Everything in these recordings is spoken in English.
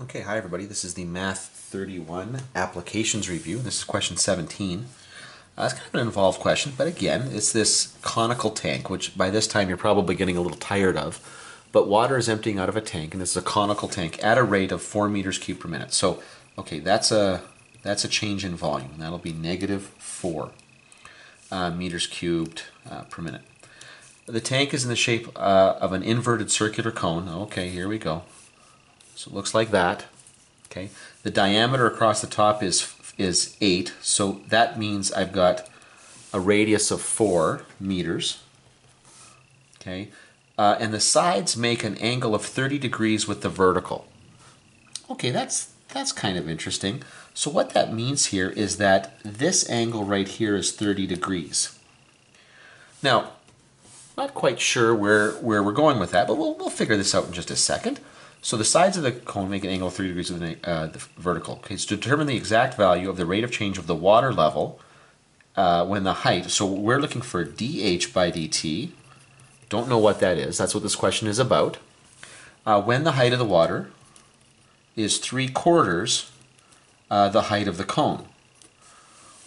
Okay, hi everybody. This is the Math 31 applications review. This is question 17. It's kind of an involved question, but again, it's this conical tank, which by this time you're probably getting a little tired of. But water is emptying out of a tank, and this is a conical tank at a rate of 4 meters cubed per minute. So, okay, that's a change in volume. That'll be -4 meters cubed per minute. The tank is in the shape of an inverted circular cone. Okay, here we go. So it looks like that. Okay, the diameter across the top is 8, so that means I've got a radius of 4 meters. Okay, and the sides make an angle of 30 degrees with the vertical. Okay, that's kind of interesting. So what that means here is that this angle right here is 30 degrees. Now, not quite sure where we're going with that, but we'll figure this out in just a second. So the sides of the cone make an angle of 30 degrees with the vertical. Okay, so to determine the exact value of the rate of change of the water level when the height, so we're looking for dH by dt. Don't know what that is. That's what this question is about. When the height of the water is 3/4 the height of the cone.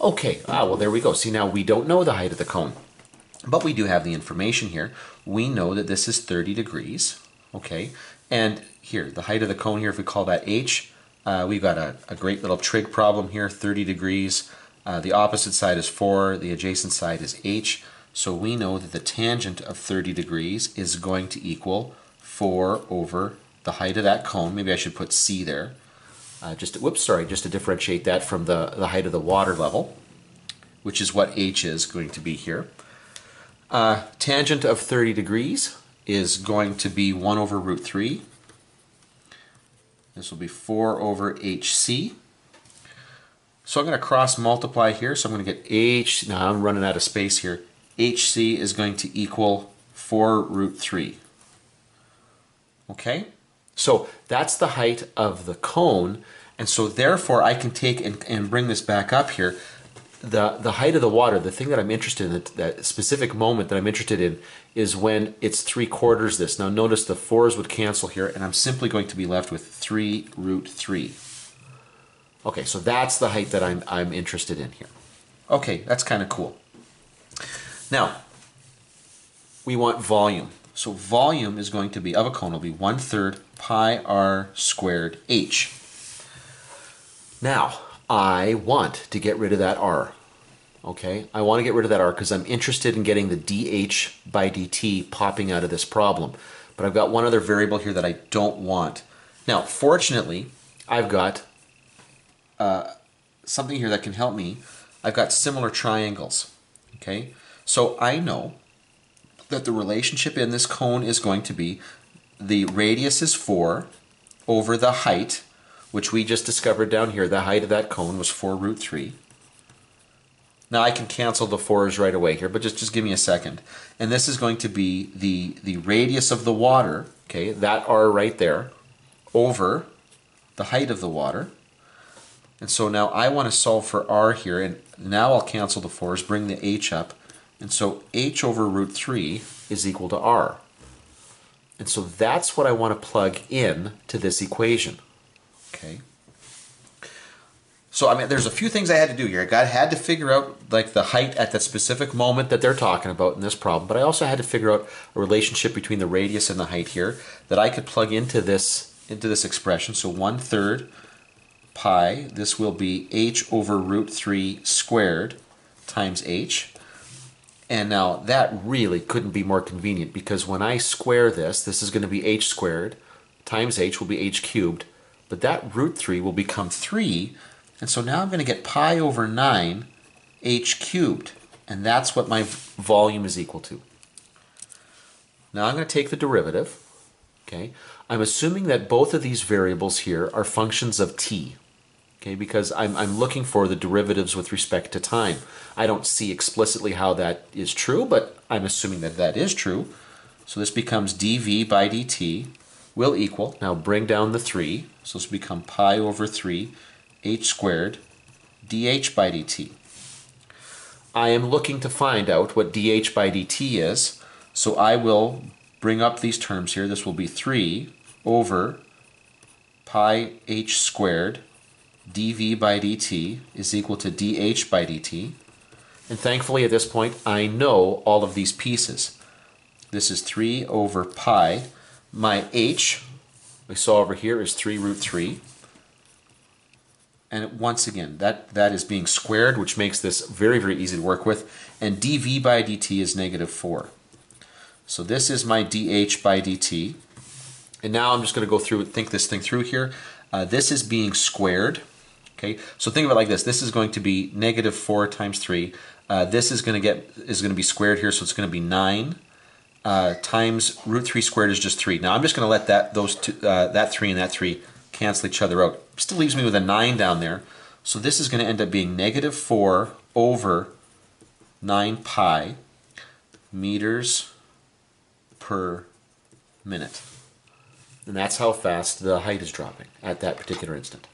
Okay, well there we go. See, now we don't know the height of the cone, but we do have the information here. We know that this is 30 degrees. Okay, and here, the height of the cone here, if we call that h, we've got a great little trig problem here, 30 degrees. The opposite side is 4, the adjacent side is h, so we know that the tangent of 30 degrees is going to equal 4 over the height of that cone. Maybe I should put c there, just to differentiate that from the height of the water level, which is what h is going to be here. Tangent of 30 degrees is going to be 1 over root 3. This will be 4 over hc. So I'm going to cross multiply here. So I'm going to get h, now I'm running out of space here. hc is going to equal 4 root 3. Okay? So that's the height of the cone. And so therefore I can take and bring this back up here. The height of the water, the thing that I'm interested in, that specific moment that I'm interested in, is when it's 3/4 this. Now notice the 4's would cancel here, and I'm simply going to be left with 3 root 3. Okay, so that's the height that I'm interested in here. Okay, that's kind of cool. Now, we want volume. So volume is going to be, of a cone, will be 1/3 pi r squared h. Now, I want to get rid of that r. Okay, I want to get rid of that r because I'm interested in getting the dH by dt popping out of this problem. But I've got one other variable here that I don't want. Now, fortunately, I've got something here that can help me. I've got similar triangles. Okay, so I know that the relationship in this cone is going to be the radius is 4 over the height, which we just discovered down here. The height of that cone was 4 root 3. Now I can cancel the 4's right away here, but just give me a second. And this is going to be the radius of the water, okay, that r right there, over the height of the water. And so now I want to solve for r here, and now I'll cancel the 4's, bring the h up, and so h over root 3 is equal to r. And so that's what I want to plug in to this equation. Okay. So I mean, there's a few things I had to do here. I had to figure out like the height at that specific moment that they're talking about in this problem, but I also had to figure out a relationship between the radius and the height here that I could plug into this expression. So 1/3 pi, this will be h over root 3 squared times h. And now that really couldn't be more convenient, because when I square this is going to be h squared times h will be h cubed. But that root 3 will become 3, and so now I'm going to get pi over 9 h cubed, and that's what my volume is equal to. Now I'm going to take the derivative. Okay, I'm assuming that both of these variables here are functions of t, okay, because I'm looking for the derivatives with respect to time. I don't see explicitly how that is true, but I'm assuming that that is true. So this becomes dv by dt will equal, now bring down the 3, so this will become pi over 3 h squared dH by dt. I am looking to find out what dH by dt is, so I will bring up these terms here. This will be 3 over pi h squared dv by dt is equal to dh by dt. And thankfully at this point I know all of these pieces. This is 3 over pi. My h, we saw over here, is 3 root 3. And once again, that is being squared, which makes this very, very easy to work with. And dv by dt is negative 4. So this is my dh by dt. And now I'm just going to go through and think this thing through here. This is being squared. Okay, so think of it like this. This is going to be negative 4 times 3. This is going to be squared here, so it's going to be 9 times root 3 squared is just 3. Now I'm just going to let that 3 and that 3 cancel each other out. Still leaves me with a 9 down there. So this is going to end up being negative 4 over 9 pi meters per minute. And that's how fast the height is dropping at that particular instant.